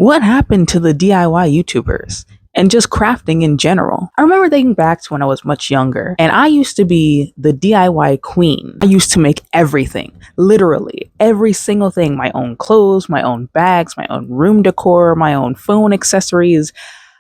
What happened to the DIY YouTubers? And just crafting in general. I remember thinking back to when I was much younger, and I used to be the DIY queen. I used to make everything, literally every single thing, my own clothes, my own bags, my own room decor, my own phone accessories.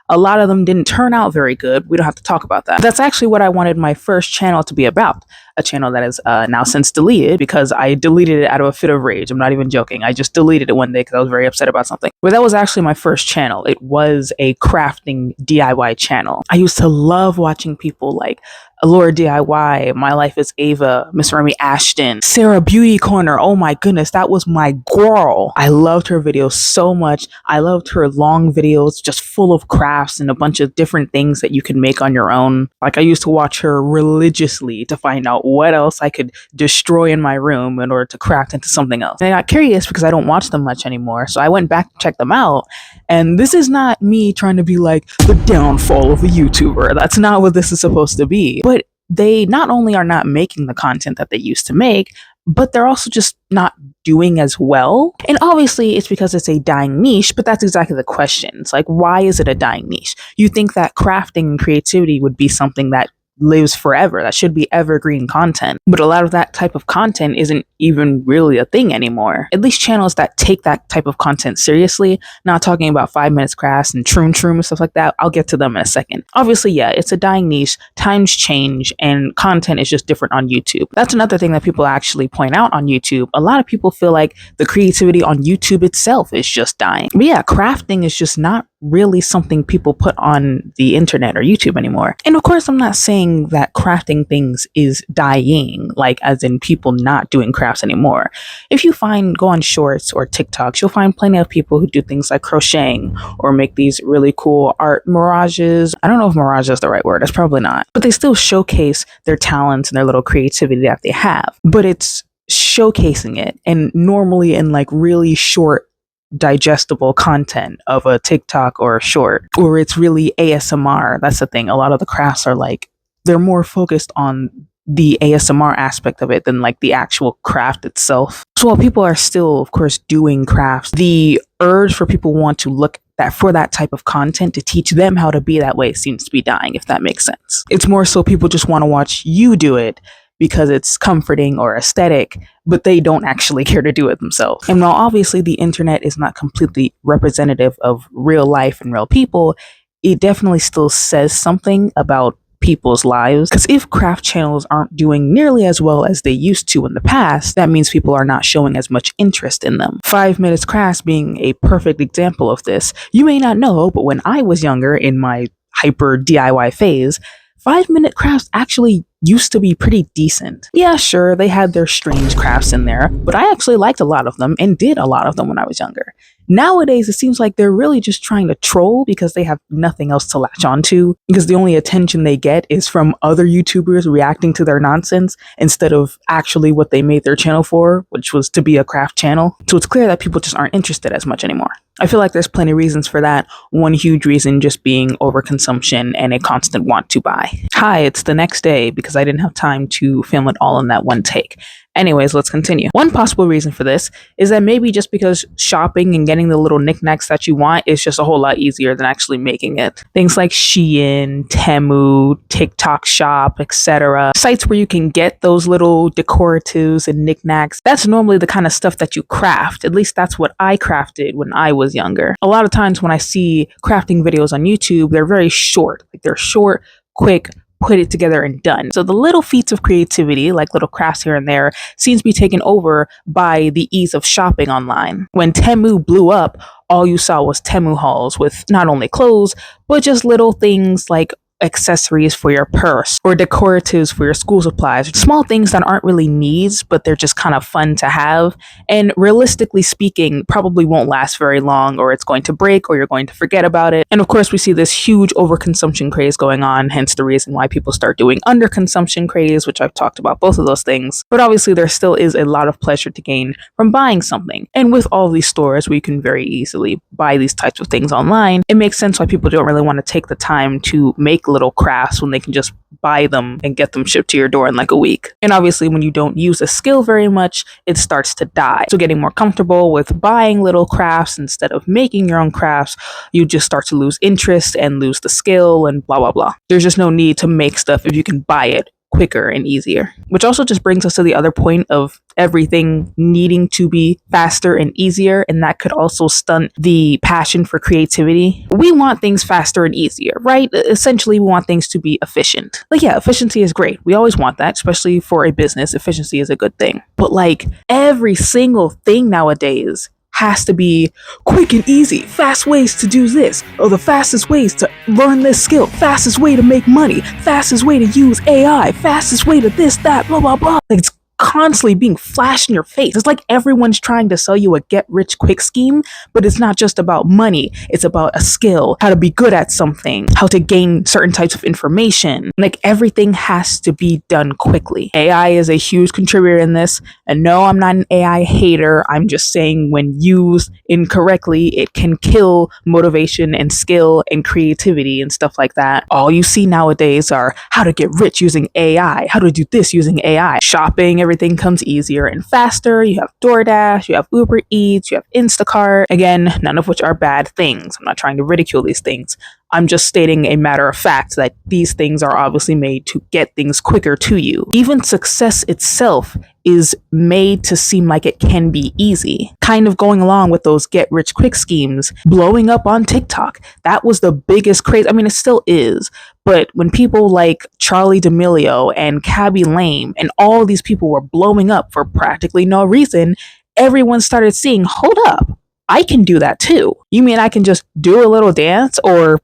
A lot of them didn't turn out very good. We don't have to talk about that. That's actually what I wanted my first channel to be about. A channel that is now since deleted because I deleted it out of a fit of rage. I'm not even joking. I just deleted it one day because I was very upset about something. But that was actually my first channel. It was a crafting DIY channel. I used to love watching people like Allure DIY, My Life is Ava, Miss Remy Ashton, Sarah Beauty Corner. Oh my goodness, that was my girl. I loved her videos so much. I loved her long videos just full of crafts and a bunch of different things that you can make on your own. Like I used to watch her religiously to find out what else I could destroy in my room in order to craft into something else. And I got curious because I don't watch them much anymore. So I went back to check them out. And this is not me trying to be like the downfall of a YouTuber. That's not what this is supposed to be. But they not only are not making the content that they used to make, but they're also just not doing as well. And obviously it's because it's a dying niche, but that's exactly the question. It's like, why is it a dying niche? You think that crafting and creativity would be something that lives forever, that should be evergreen content, but a lot of that type of content isn't even really a thing anymore. At least channels that take that type of content seriously, not talking about 5 minutes crafts and troom and stuff like that. I'll get to them in a second. Obviously, yeah, it's a dying niche, times change, and content is just different on YouTube. That's another thing that people actually point out on YouTube. A lot of people feel like the creativity on YouTube itself is just dying. But yeah, crafting is just not really something people put on the internet or YouTube anymore. And of course, I'm not saying that crafting things is dying, like as in people not doing crafts anymore. If you go on shorts or TikToks, you'll find plenty of people who do things like crocheting or make these really cool art mirages. I don't know if mirage is the right word. It's probably not. But they still showcase their talents and their little creativity that they have. But it's showcasing it, and normally in like really short digestible content of a TikTok or a short, or it's really ASMR. That's the thing. A lot of the crafts are like, they're more focused on the ASMR aspect of it than like the actual craft itself. So while people are still, of course, doing crafts, the urge for people want to look for that type of content to teach them how to be that way seems to be dying, if that makes sense. It's more so people just want to watch you do it because it's comforting or aesthetic, but they don't actually care to do it themselves. And while obviously the internet is not completely representative of real life and real people, it definitely still says something about people's lives. Because if craft channels aren't doing nearly as well as they used to in the past, that means people are not showing as much interest in them. 5 minutes crafts being a perfect example of this. You may not know, but when I was younger in my hyper DIY phase, 5 minute crafts actually used to be pretty decent. Yeah, sure, they had their strange crafts in there, but I actually liked a lot of them and did a lot of them when I was younger. Nowadays, it seems like they're really just trying to troll because they have nothing else to latch onto, because the only attention they get is from other YouTubers reacting to their nonsense instead of actually what they made their channel for, which was to be a craft channel. So it's clear that people just aren't interested as much anymore. I feel like there's plenty of reasons for that. One huge reason just being overconsumption and a constant want to buy. Hi, it's the next day because I didn't have time to film it all in that one take. Anyways, let's continue. One possible reason for this is that maybe just because shopping and getting the little knickknacks that you want is just a whole lot easier than actually making it. Things like Shein, Temu, TikTok Shop, etc. Sites where you can get those little decoratives and knickknacks. That's normally the kind of stuff that you craft. At least that's what I crafted when I was younger. A lot of times when I see crafting videos on YouTube, they're very short. Like they're short, quick, put it together and done. So the little feats of creativity, like little crafts here and there, seems to be taken over by the ease of shopping online. When Temu blew up, all you saw was Temu hauls with not only clothes, but just little things like accessories for your purse or decoratives for your school supplies. Small things that aren't really needs, but they're just kind of fun to have. And realistically speaking, probably won't last very long, or it's going to break, or you're going to forget about it. And of course, we see this huge overconsumption craze going on, hence the reason why people start doing underconsumption craze, which I've talked about both of those things. But obviously, there still is a lot of pleasure to gain from buying something. And with all these stores where you can very easily buy these types of things online, it makes sense why people don't really want to take the time to make little crafts when they can just buy them and get them shipped to your door in like a week. And obviously, when you don't use a skill very much, it starts to die. So getting more comfortable with buying little crafts instead of making your own crafts, you just start to lose interest and lose the skill and blah, blah, blah. There's just no need to make stuff if you can buy it quicker and easier. Which also just brings us to the other point of everything needing to be faster and easier, and that could also stunt the passion for creativity. We want things faster and easier, right? Essentially, we want things to be efficient. Like, yeah, efficiency is great. We always want that, especially for a business. Efficiency is a good thing. But like every single thing nowadays has to be quick and easy, fast ways to do this, or the fastest ways to learn this skill, fastest way to make money, fastest way to use AI, fastest way to this, that, blah, blah, blah. Like, it's constantly being flashed in your face. It's like everyone's trying to sell you a get rich quick scheme, but it's not just about money. It's about a skill, how to be good at something, how to gain certain types of information. Like, everything has to be done quickly. AI is a huge contributor in this. And no, I'm not an AI hater. I'm just saying when used incorrectly, it can kill motivation and skill and creativity and stuff like that. All you see nowadays are how to get rich using AI, how to do this using AI, shopping, everything comes easier and faster. You have DoorDash, you have Uber Eats, you have Instacart. Again, none of which are bad things. I'm not trying to ridicule these things. I'm just stating a matter of fact that these things are obviously made to get things quicker to you. Even success itself is made to seem like it can be easy. Kind of going along with those get rich quick schemes, blowing up on TikTok. That was the biggest craze. I mean, it still is. But when people like Charlie D'Amelio and Cabby Lame and all these people were blowing up for practically no reason, everyone started seeing, hold up, I can do that too. You mean I can just do a little dance or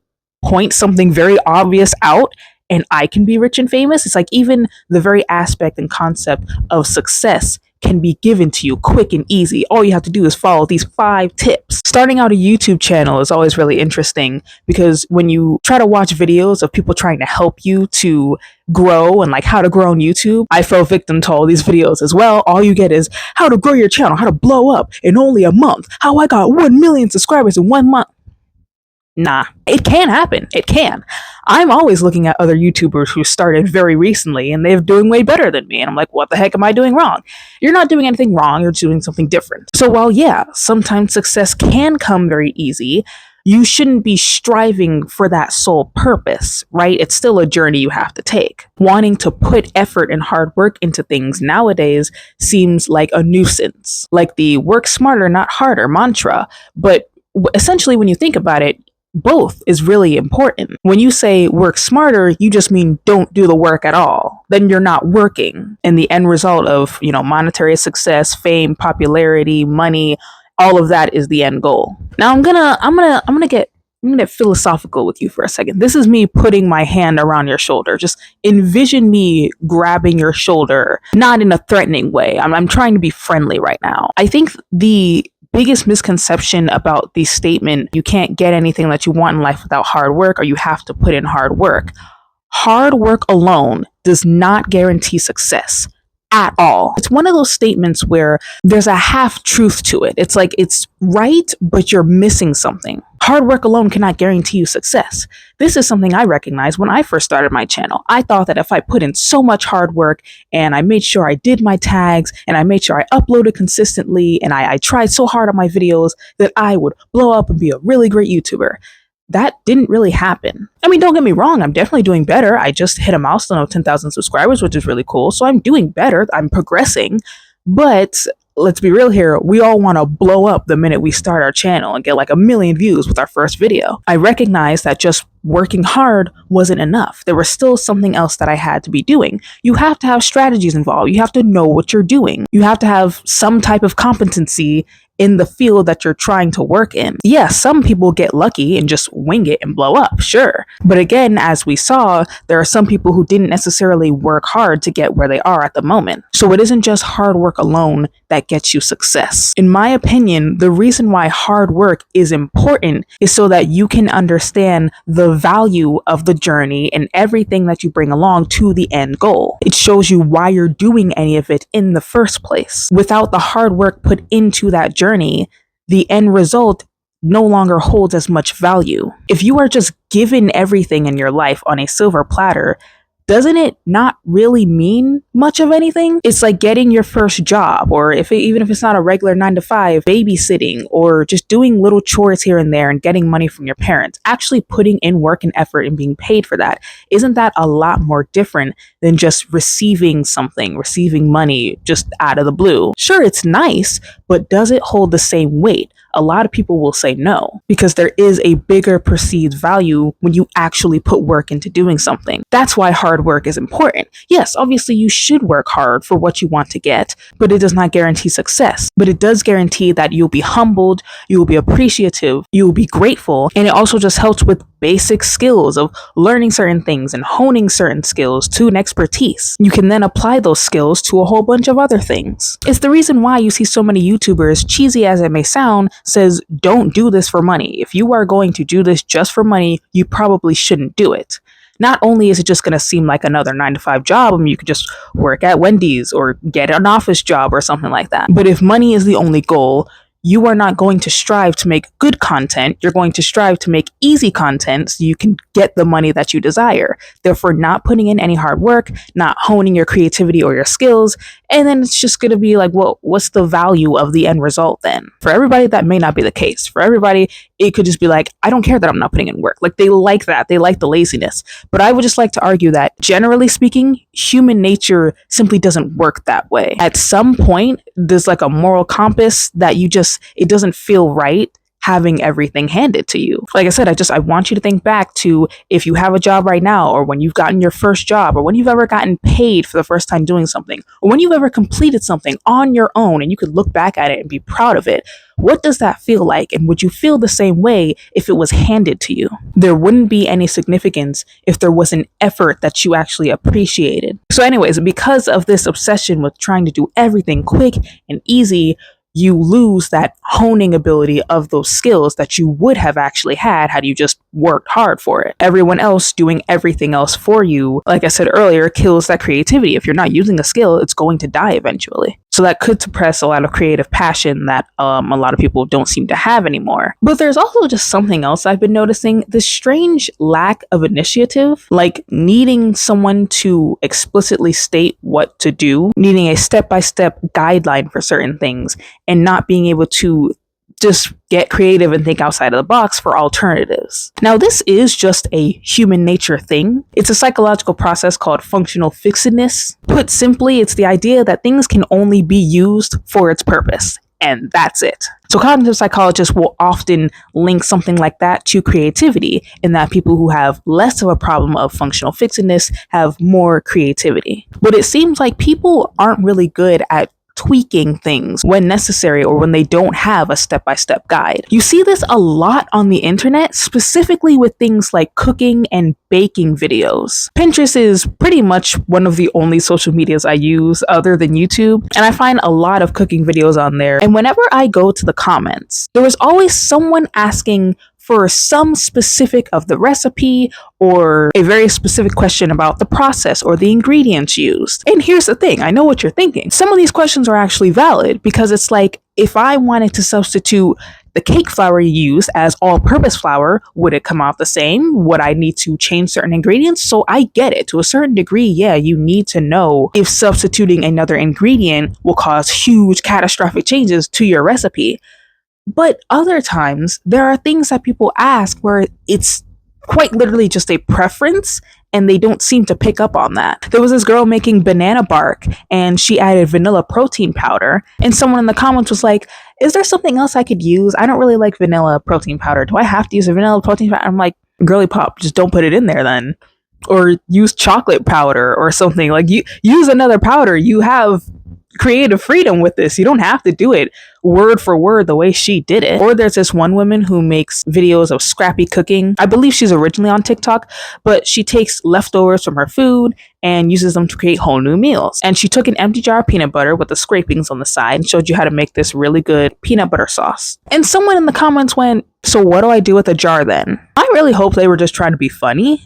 point something very obvious out and I can be rich and famous? It's like even the very aspect and concept of success can be given to you quick and easy. All you have to do is follow these 5 tips. Starting out a YouTube channel is always really interesting because when you try to watch videos of people trying to help you to grow and like how to grow on YouTube, I fell victim to all these videos as well. All you get is how to grow your channel, how to blow up in only a month, how I got 1 million subscribers in 1 month. Nah, it can happen. It can. I'm always looking at other YouTubers who started very recently and they're doing way better than me. And I'm like, what the heck am I doing wrong? You're not doing anything wrong. You're doing something different. So while, yeah, sometimes success can come very easy, you shouldn't be striving for that sole purpose, right? It's still a journey you have to take. Wanting to put effort and hard work into things nowadays seems like a nuisance, like the work smarter, not harder mantra. But essentially, when you think about it, both is really important. When you say work smarter, you just mean don't do the work at all. Then you're not working. And the end result of, monetary success, fame, popularity, money, all of that is the end goal. Now I'm gonna get philosophical with you for a second. This is me putting my hand around your shoulder. Just envision me grabbing your shoulder, not in a threatening way. I'm trying to be friendly right now. I think the biggest misconception about the statement, you can't get anything that you want in life without hard work, or you have to put in hard work. Hard work alone does not guarantee success at all. It's one of those statements where there's a half truth to it. It's like it's right, but you're missing something. Hard work alone cannot guarantee you success. This is something I recognized when I first started my channel. I thought that if I put in so much hard work and I made sure I did my tags and I made sure I uploaded consistently and I tried so hard on my videos that I would blow up and be a really great YouTuber. That didn't really happen. I mean, don't get me wrong, I'm definitely doing better. I just hit a milestone of 10,000 subscribers, which is really cool. So I'm doing better. I'm progressing. But let's be real here. We all want to blow up the minute we start our channel and get like 1 million views with our first video. I recognize that just working hard wasn't enough. There was still something else that I had to be doing. You have to have strategies involved. You have to know what you're doing. You have to have some type of competency in the field that you're trying to work in. Yes, some people get lucky and just wing it and blow up, sure. But again, as we saw, there are some people who didn't necessarily work hard to get where they are at the moment. So it isn't just hard work alone that gets you success. In my opinion, the reason why hard work is important is so that you can understand the value of the journey and everything that you bring along to the end goal. It shows you why you're doing any of it in the first place. Without the hard work put into that journey, the end result no longer holds as much value. If you are just given everything in your life on a silver platter, doesn't it not really mean much of anything? It's like getting your first job, or even if it's not a regular 9 to 5, babysitting, or just doing little chores here and there and getting money from your parents. Actually putting in work and effort and being paid for that. Isn't that a lot more different than just receiving something, receiving money just out of the blue? Sure, it's nice, but does it hold the same weight? A lot of people will say no, because there is a bigger perceived value when you actually put work into doing something. That's why hard work is important. Yes, obviously you should work hard for what you want to get, but it does not guarantee success. But it does guarantee that you'll be humbled, you'll be appreciative, you'll be grateful, and it also just helps with basic skills of learning certain things and honing certain skills to an expertise. You can then apply those skills to a whole bunch of other things. It's the reason why you see so many YouTubers, cheesy as it may sound, says don't do this for money. If you are going to do this just for money, you probably shouldn't do it. Not only is it just going to seem like another 9 to 5 job, I mean, you could just work at Wendy's or get an office job or something like that. But if money is the only goal, you are not going to strive to make good content. You're going to strive to make easy content so you can get the money that you desire. Therefore, not putting in any hard work, not honing your creativity or your skills. And then it's just going to be like, well, what's the value of the end result then? For everybody, that may not be the case. For everybody, it could just be like, I don't care that I'm not putting in work. Like, they like that. They like the laziness. But I would just like to argue that, generally speaking, human nature simply doesn't work that way. At some point, there's like a moral compass that it doesn't feel right having everything handed to you. Like I said, I want you to think back to if you have a job right now, or when you've gotten your first job, or when you've ever gotten paid for the first time doing something, or when you've ever completed something on your own and you could look back at it and be proud of it. What does that feel like? And would you feel the same way if it was handed to you? There wouldn't be any significance if there was an effort that you actually appreciated. So anyways, because of this obsession with trying to do everything quick and easy, you lose that honing ability of those skills that you would have actually had you just worked hard for it. Everyone else doing everything else for you, like I said earlier, kills that creativity. If you're not using a skill, it's going to die eventually. So that could suppress a lot of creative passion that a lot of people don't seem to have anymore. But there's also just something else I've been noticing, this strange lack of initiative, like needing someone to explicitly state what to do, needing a step-by-step guideline for certain things, and not being able to just get creative and think outside of the box for alternatives. Now, this is just a human nature thing. It's a psychological process called functional fixedness. Put simply, it's the idea that things can only be used for its purpose, and that's it. So cognitive psychologists will often link something like that to creativity, in that people who have less of a problem of functional fixedness have more creativity. But it seems like people aren't really good at tweaking things when necessary or when they don't have a step-by-step guide. You see this a lot on the internet, specifically with things like cooking and baking videos. Pinterest is pretty much one of the only social medias I use other than YouTube, and I find a lot of cooking videos on there. And whenever I go to the comments, there is always someone asking for some specific of the recipe or a very specific question about the process or the ingredients used. And here's the thing, I know what you're thinking. Some of these questions are actually valid, because it's like, if I wanted to substitute the cake flour you use as all-purpose flour, would it come out the same? Would I need to change certain ingredients? So I get it. To a certain degree, yeah, you need to know if substituting another ingredient will cause huge catastrophic changes to your recipe. But other times, there are things that people ask where it's quite literally just a preference, and they don't seem to pick up on that. There was this girl making banana bark, and she added vanilla protein powder, and someone in the comments was like, is there something else I could use? I don't really like vanilla protein powder. Do I have to use a vanilla protein powder? I'm like, girly pop, just don't put it in there then. Or use chocolate powder or something. Like, you use another powder. You have creative freedom with this. You don't have to do it word for word the way she did it. Or there's this one woman who makes videos of scrappy cooking. I believe she's originally on TikTok, but she takes leftovers from her food and uses them to create whole new meals. And she took an empty jar of peanut butter with the scrapings on the side and showed you how to make this really good peanut butter sauce. And someone in the comments went, so what do I do with a jar then? I really hope they were just trying to be funny.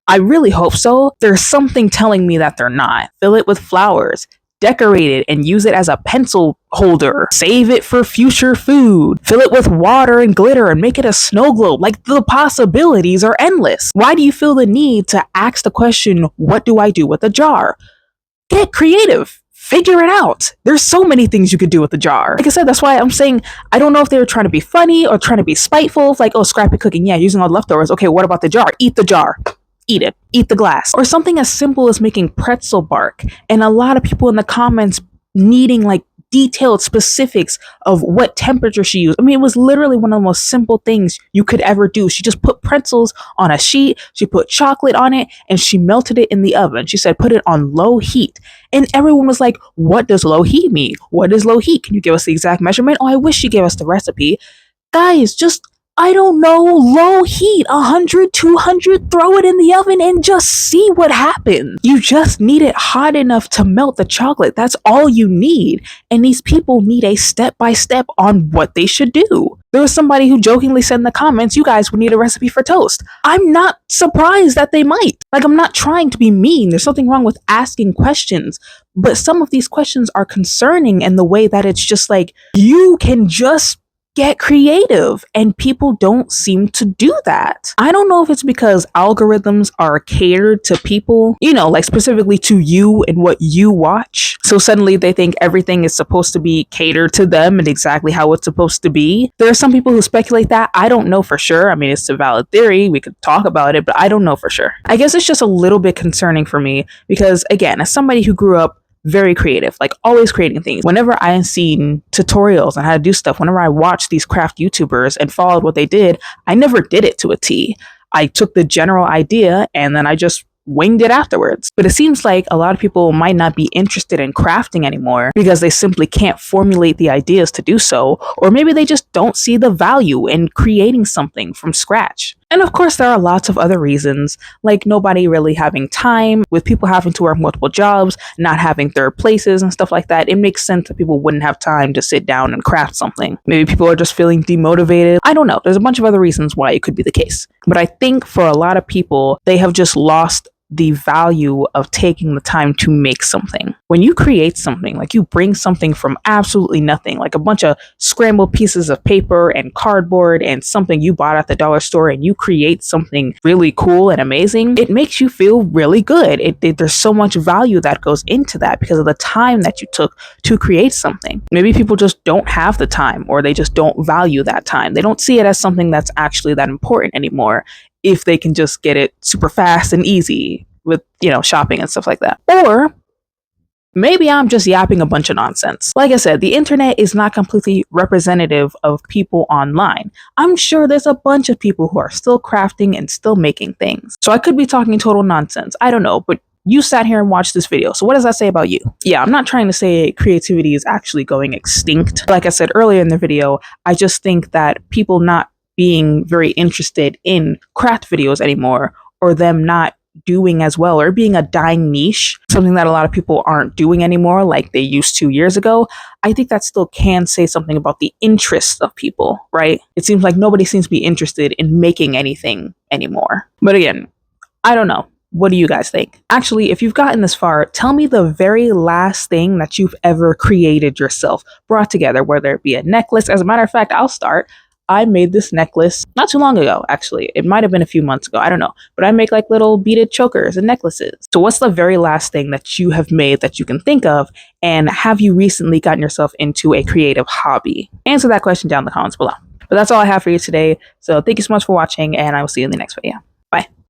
I really hope so. There's something telling me that they're not. Fill it with flowers. decorate it and use it as a pencil holder, save it for future food, fill it with water and glitter and make it a snow globe. Like, the possibilities are endless. Why do you feel the need to ask the question, what do I do with a jar? Get creative. Figure it out. There's so many things you could do with a jar. Like I said, that's why I'm saying I don't know if they were trying to be funny or trying to be spiteful. Like, oh, scrappy cooking. Yeah, using all the leftovers. Okay, what about the jar? Eat the jar. Eat it. Eat the glass. Or something as simple as making pretzel bark. And a lot of people in the comments needing like detailed specifics of what temperature she used. I mean, it was literally one of the most simple things you could ever do. She just put pretzels on a sheet, she put chocolate on it, and she melted it in the oven. She said, put it on low heat. And everyone was like, what does low heat mean? What is low heat? Can you give us the exact measurement? Oh, I wish she gave us the recipe. Guys, just, I don't know, low heat, 100, 200, throw it in the oven and just see what happens. You just need it hot enough to melt the chocolate. That's all you need. And these people need a step-by-step on what they should do. There was somebody who jokingly said in the comments, you guys would need a recipe for toast. I'm not surprised that they might. Like, I'm not trying to be mean. There's something wrong with asking questions. But some of these questions are concerning in the way that it's just like, you can just get creative, and people don't seem to do that. I don't know if it's because algorithms are catered to people, you know, like specifically to you and what you watch. So suddenly they think everything is supposed to be catered to them and exactly how it's supposed to be. There are some people who speculate that. I don't know for sure. I mean, it's a valid theory. We could talk about it, but I don't know for sure. I guess it's just a little bit concerning for me because, again, as somebody who grew up very creative, like always creating things. Whenever I had seen tutorials on how to do stuff, whenever I watched these craft YouTubers and followed what they did, I never did it to a T. I took the general idea and then I just winged it afterwards. But it seems like a lot of people might not be interested in crafting anymore because they simply can't formulate the ideas to do so, or maybe they just don't see the value in creating something from scratch. And of course, there are lots of other reasons, like nobody really having time, with people having to work multiple jobs, not having third places and stuff like that. It makes sense that people wouldn't have time to sit down and craft something. Maybe people are just feeling demotivated. I don't know. There's a bunch of other reasons why it could be the case. But I think for a lot of people, they have just lost the value of taking the time to make something. When you create something, like you bring something from absolutely nothing, like a bunch of scrambled pieces of paper and cardboard and something you bought at the dollar store, and you create something really cool and amazing, it makes you feel really good. There's so much value that goes into that because of the time that you took to create something. Maybe people just don't have the time, or they just don't value that time. They don't see it as something that's actually that important anymore, if they can just get it super fast and easy with, you know, shopping and stuff like that. Or maybe I'm just yapping a bunch of nonsense. Like I said, the internet is not completely representative of people online. I'm sure there's a bunch of people who are still crafting and still making things. So I could be talking total nonsense. I don't know, but you sat here and watched this video. So what does that say about you? Yeah, I'm not trying to say creativity is actually going extinct. Like I said earlier in the video, I just think that people not being very interested in craft videos anymore, or them not doing as well, or being a dying niche, something that a lot of people aren't doing anymore like they used to years ago, I think that still can say something about the interest of people, right? It seems like nobody seems to be interested in making anything anymore. But again, I don't know. What do you guys think? Actually, if you've gotten this far, tell me the very last thing that you've ever created yourself, brought together, whether it be a necklace. As a matter of fact, I'll start. I made this necklace not too long ago, actually. It might have been a few months ago. I don't know. But I make like little beaded chokers and necklaces. So what's the very last thing that you have made that you can think of? And have you recently gotten yourself into a creative hobby? Answer that question down in the comments below. But that's all I have for you today. So thank you so much for watching, and I will see you in the next video.